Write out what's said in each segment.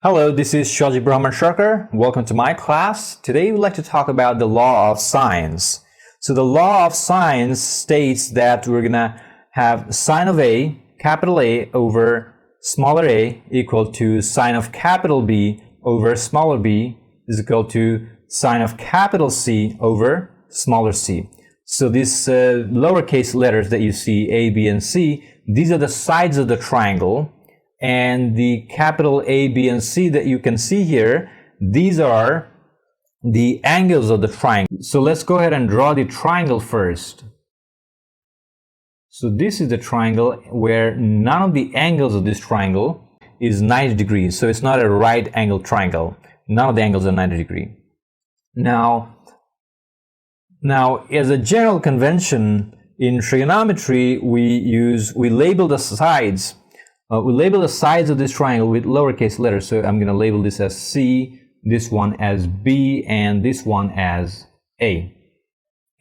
Hello, this is Shaji Brahman Sharkar. Welcome to my class. Today we'd like to talk about the law of sines. So the law of sines states that we're gonna have sine of A, capital A, over smaller a equal to sine of capital B over smaller b is equal to sine of capital C over smaller c. So these lowercase letters that you see, A, B, and C, these are the sides of the triangle. And the capital A, B, and C that you can see here, these are the angles of the triangle. So let's go ahead and draw the triangle first. So this is the triangle where none of the angles of this triangle is 90 degrees. So it's not a right angle triangle. None of the angles are 90 degrees. Now, as a general convention in trigonometry, we label the sides. We label the sides of this triangle with lowercase letters. So I'm going to label this as C, this one as B, and this one as A.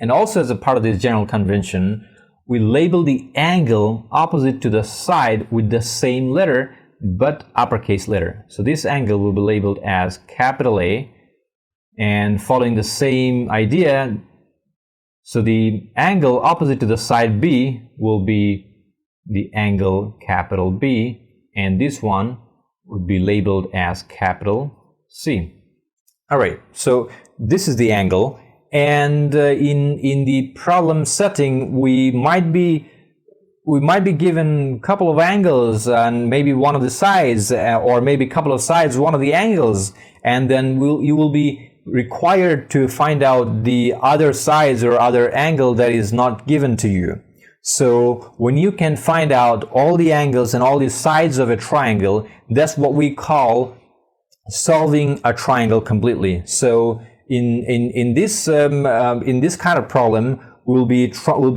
And also as a part of this general convention, we label the angle opposite to the side with the same letter, but uppercase letter. So this angle will be labeled as capital A, and following the same idea, so the angle opposite to the side B will be the angle capital B, and this one would be labeled as capital C. All right, so this is the angle, and in the problem setting, we might be given a couple of angles and maybe one of the sides, or maybe a couple of sides, one of the angles, and then you will be required to find out the other sides or other angle that is not given to you. So when you can find out all the angles and all the sides of a triangle, that's what we call solving a triangle completely. So in this kind of problem, we'll be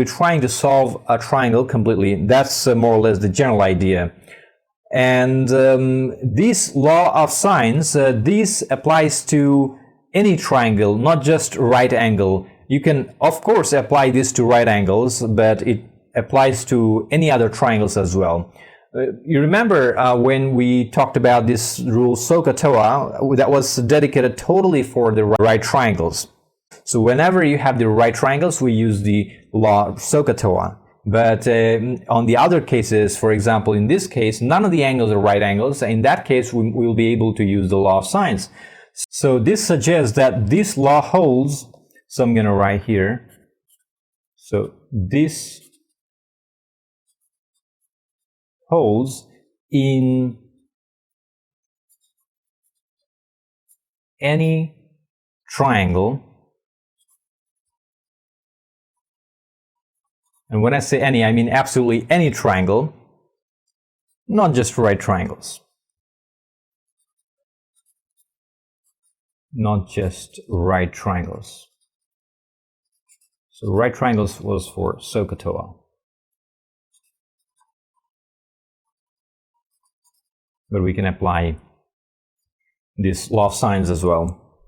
trying to solve a triangle completely. That's more or less the general idea. And this law of sines, this applies to any triangle, not just right angle. You can, of course, apply this to right angles, but it applies to any other triangles as well. You remember when we talked about this rule SOHCAHTOA, that was dedicated totally for the right triangles. So whenever you have the right triangles, we use the law of SOHCAHTOA. But on the other cases, for example, in this case, none of the angles are right angles. In that case, we will be able to use the law of sines. So this suggests that this law holds. So I'm going to write here. So this holds in any triangle. And when I say any, I mean absolutely any triangle, not just right triangles. Not just right triangles. So right triangles was for SOHCAHTOA. But we can apply this law of sines as well.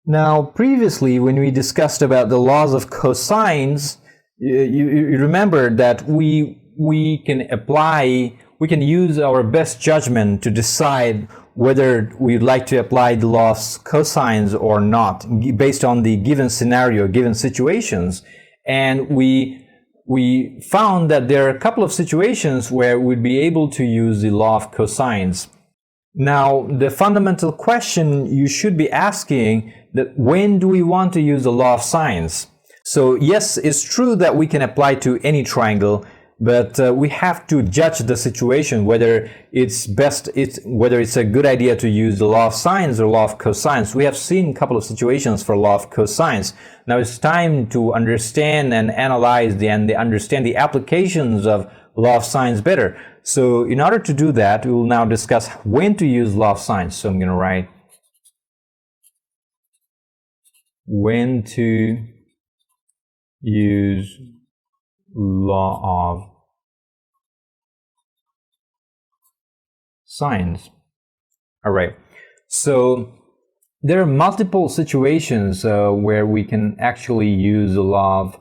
Now, previously, when we discussed about the laws of cosines, you remember that we can use our best judgment to decide whether we'd like to apply the law of cosines or not, based on the given scenario, given situations. And we found that there are a couple of situations where we'd be able to use the law of cosines. Now, the fundamental question you should be asking that when do we want to use the law of sines? So yes, it's true that we can apply to any triangle, but we have to judge the situation whether whether it's a good idea to use the law of sines or law of cosines. We have seen a couple of situations for law of cosines. Now it's time to understand and analyze and understand the applications of law of sines better. So in order to do that, we will now discuss when to use law of sines. So I'm going to write when to use law of sines. All right. So there are multiple situations where we can actually use the law of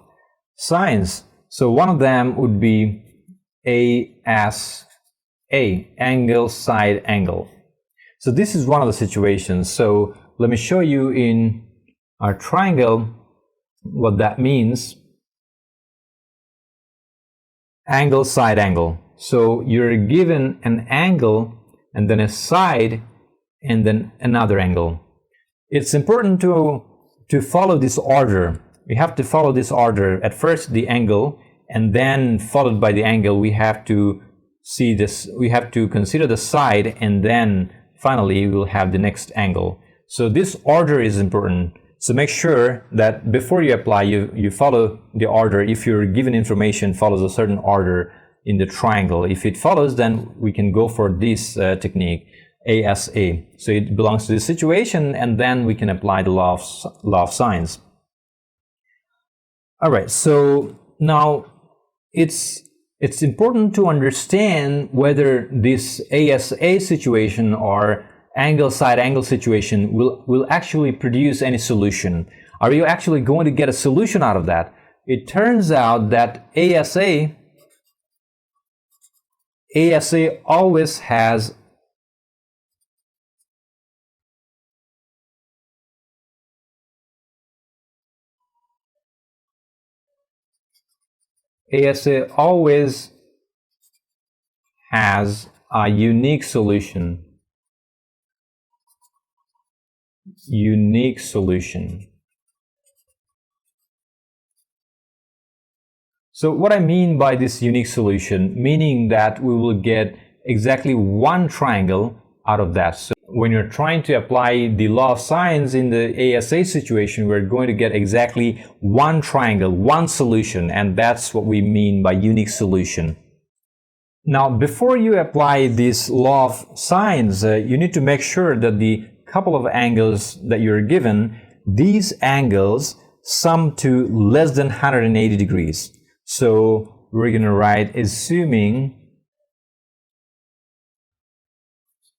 sines. So one of them would be A as A, angle, side, angle. So this is one of the situations. So let me show you in our triangle what that means. Angle, side angle. So you're given an angle and then a side and then another angle. It's important to follow this order. We have to follow this order. At first the angle, and then followed by the angle, we have to see this, we have to consider the side, and then finally we'll have the next angle. So this order is important. So make sure that before you apply, you follow the order. If your given information follows a certain order in the triangle, if it follows, then we can go for this technique, ASA. So it belongs to this situation, and then we can apply the law of sines. All right, so now it's important to understand whether this ASA situation or angle side angle situation will actually produce any solution. Are you actually going to get a solution out of that? It turns out that ASA always has a unique solution. So what I mean by this unique solution, meaning that we will get exactly one triangle out of that. So when you're trying to apply the law of sines in the ASA situation, we're going to get exactly one triangle, one solution, and that's what we mean by unique solution. Now, before you apply this law of sines, you need to make sure that the couple of angles that you're given, these angles sum to less than 180 degrees. So we're going to write assuming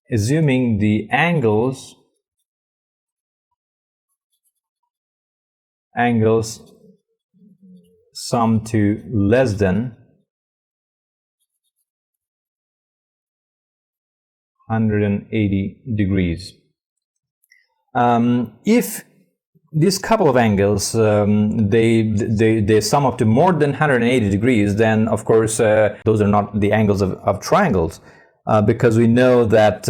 the angles sum to less than 180 degrees. If this couple of angles they sum up to more than 180 degrees, then of course those are not the angles of triangles, because we know that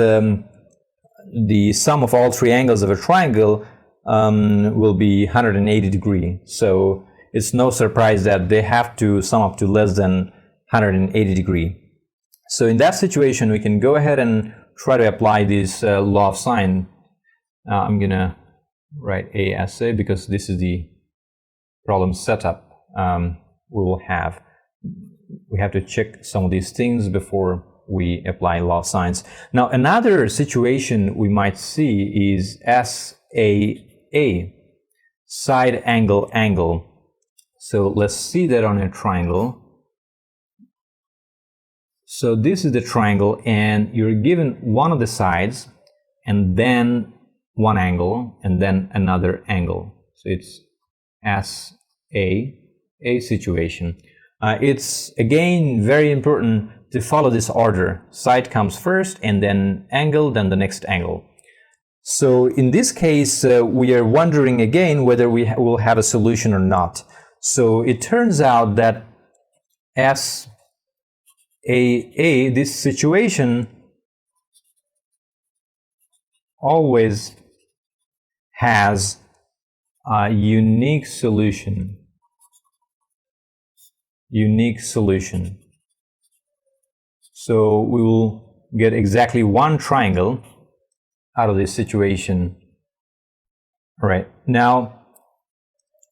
the sum of all three angles of a triangle will be 180 degree. So it's no surprise that they have to sum up to less than 180 degree. So in that situation, we can go ahead and try to apply this law of sine. I'm gonna write ASA because this is the problem setup we will have. We have to check some of these things before we apply law of sines. Now, another situation we might see is SAA, side angle angle. So let's see that on a triangle. So this is the triangle, and you're given one of the sides, and then one angle, and then another angle. So it's SAA situation. It's again very important to follow this order. Side comes first, and then angle, then the next angle. So in this case, we are wondering again whether we will have a solution or not. So it turns out that SAA, this situation always has a unique solution. So we will get exactly one triangle out of this situation. All right, now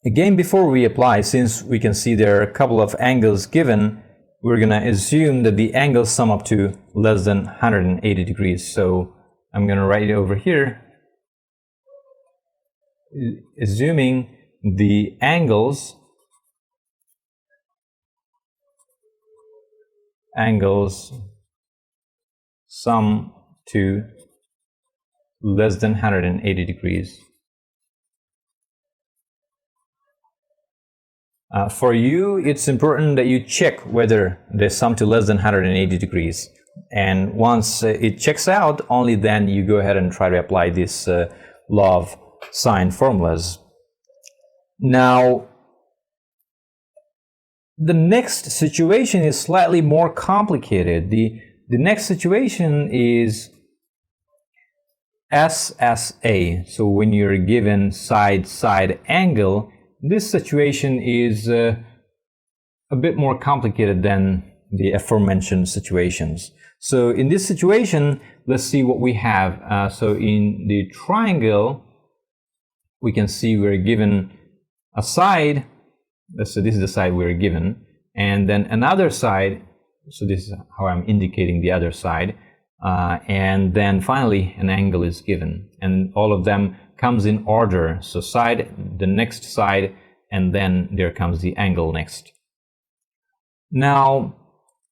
again, before we apply, since we can see there are a couple of angles given, we're going to assume that the angles sum up to less than 180 degrees. So I'm going to write it over here, assuming the angles sum to less than 180 degrees. For you, it's important that you check whether they sum to less than 180 degrees. And once it checks out, only then you go ahead and try to apply this law of sine formulas. Now, the next situation is slightly more complicated. The next situation is SSA. So when you're given side-side angle, this situation is a bit more complicated than the aforementioned situations. So in this situation, let's see what we have. So in the triangle, we can see we're given a side. So this is the side we're given, and then another side. So this is how I'm indicating the other side. And then finally an angle is given, and all of them comes in order. So side, the next side, and then there comes the angle next. Now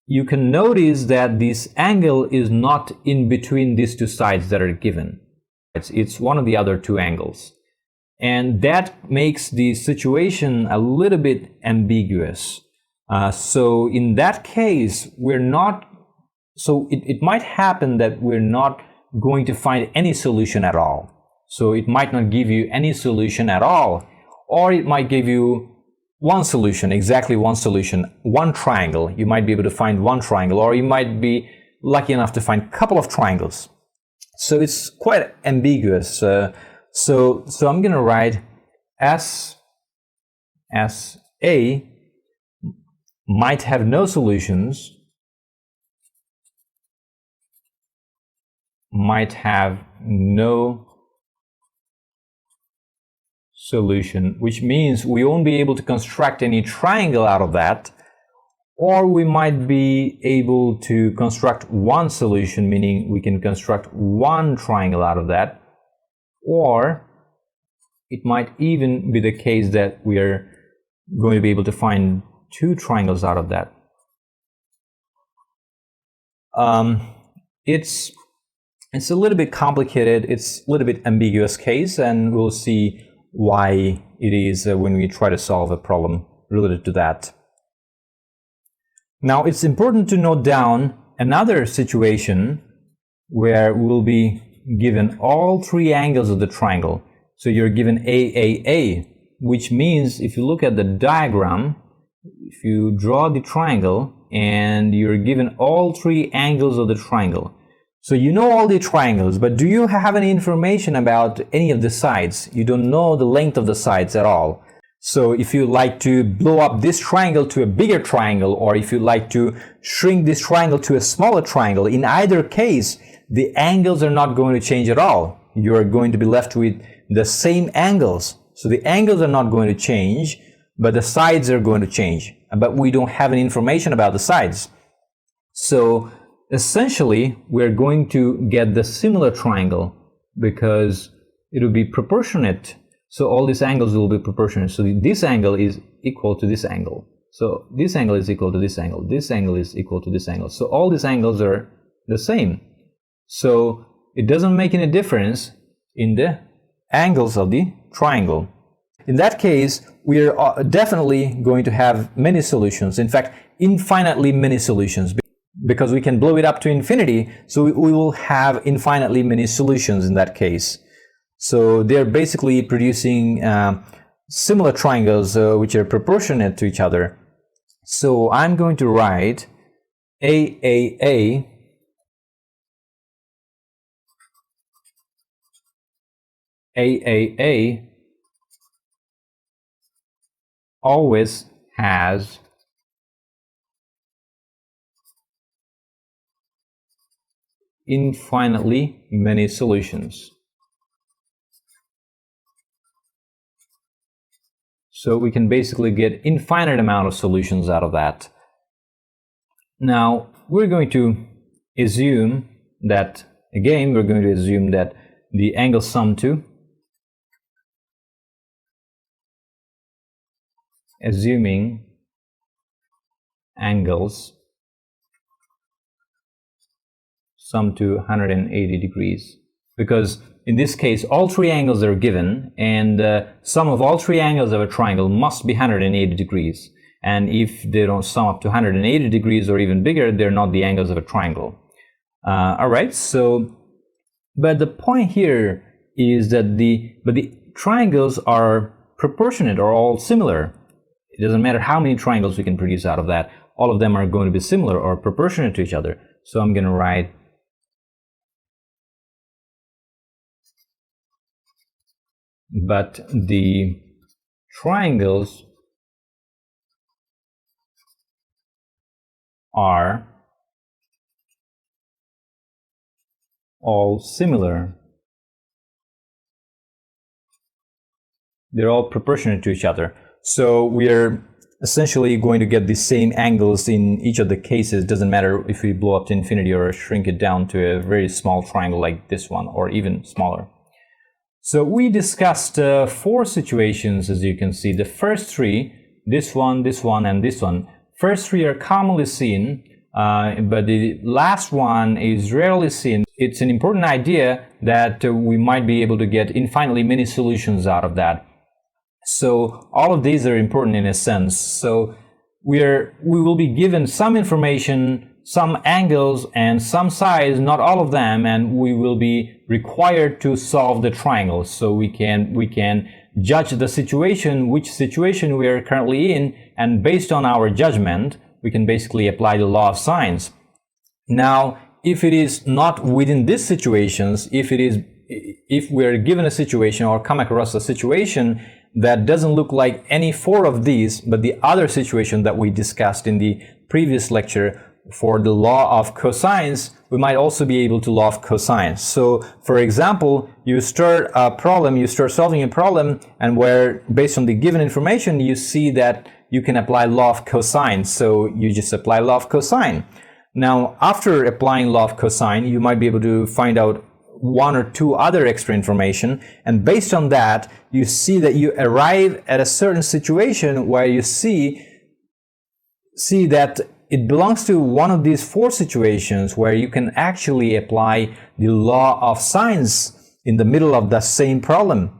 you can notice that this angle is not in between these two sides that are given. It's one of the other two angles, and that makes the situation a little bit ambiguous. So in that case, it might happen that we're not going to find any solution at all. So it might not give you any solution at all, or it might give you one solution, exactly one solution, one triangle. You might be able to find one triangle, or you might be lucky enough to find a couple of triangles. So it's quite ambiguous. So I'm going to write SSA might have no solutions, might have no solution, which means we won't be able to construct any triangle out of that, or we might be able to construct one solution, meaning we can construct one triangle out of that, or it might even be the case that we are going to be able to find two triangles out of that. It's a little bit complicated, it's a little bit ambiguous case, and we'll see why it is when we try to solve a problem related to that. Now it's important to note down another situation where we'll be given all three angles of the triangle. So you're given AAA, which means if you look at the diagram, if you draw the triangle and you're given all three angles of the triangle. So you know all the triangles, but do you have any information about any of the sides? You don't know the length of the sides at all. So if you like to blow up this triangle to a bigger triangle, or if you like to shrink this triangle to a smaller triangle, in either case, the angles are not going to change at all. You are going to be left with the same angles. So the angles are not going to change, but the sides are going to change. But we don't have any information about the sides. So essentially, we're going to get the similar triangle because it will be proportionate. So all these angles will be proportionate. So this angle is equal to this angle. So this angle is equal to this angle. This angle is equal to this angle. So all these angles are the same. So it doesn't make any difference in the angles of the triangle. In that case, we are definitely going to have many solutions. In fact, infinitely many solutions, because we can blow it up to infinity. So we will have infinitely many solutions in that case. So they're basically producing similar triangles which are proportionate to each other. So I'm going to write AAA always has infinitely many solutions. So we can basically get infinite amount of solutions out of that. Now we're going to assume that, again, we're going to assume that the angle sum to, assuming angles sum to 180 degrees, because in this case all three angles are given, and sum of all three angles of a triangle must be 180 degrees, and if they don't sum up to 180 degrees or even bigger, they're not the angles of a triangle. All right, so but the point here is that the triangles are proportionate or all similar. It doesn't matter how many triangles we can produce out of that. All of them are going to be similar or proportionate to each other. So I'm going to write but the triangles are all similar. They're all proportionate to each other. So we are essentially going to get the same angles in each of the cases. Doesn't matter if we blow up to infinity or shrink it down to a very small triangle like this one or even smaller. So we discussed 4 situations, as you can see. The first 3, this one, and this one. First 3 are commonly seen, but the last one is rarely seen. It's an important idea that we might be able to get infinitely many solutions out of that. So all of these are important in a sense. So we will be given some information, some angles and some sides, not all of them, and we will be required to solve the triangles. So we can judge the situation, which situation we are currently in, and based on our judgment, we can basically apply the law of sines. Now, if it is not within these situations, if we are given a situation or come across a situation that doesn't look like any 4 of these, but the other situation that we discussed in the previous lecture for the law of cosines, we might also be able to law of cosines. So, for example, you start solving a problem, and where based on the given information, you see that you can apply law of cosine. So you just apply law of cosine. Now, after applying law of cosine, you might be able to find out 1 or 2 other extra information, and based on that, you see that you arrive at a certain situation where you see that it belongs to one of these 4 situations where you can actually apply the law of sines in the middle of the same problem,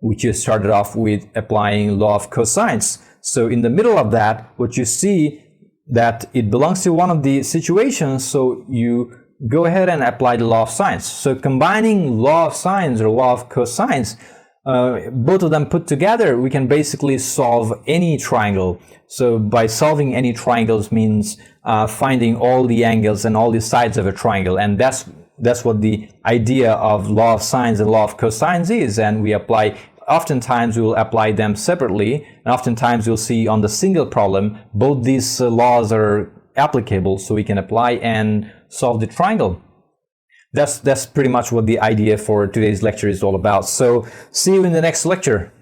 which you started off with applying law of cosines. So in the middle of that, what you see that it belongs to one of the situations, so you go ahead and apply the law of sines. So combining law of sines or law of cosines, both of them put together, we can basically solve any triangle. So by solving any triangles means finding all the angles and all the sides of a triangle, and that's what the idea of law of sines and law of cosines is. And we apply, oftentimes we will apply them separately, and oftentimes you'll see on the single problem both these laws are applicable, so we can apply and solve the triangle. That's pretty much what the idea for today's lecture is all about. So see you in the next lecture.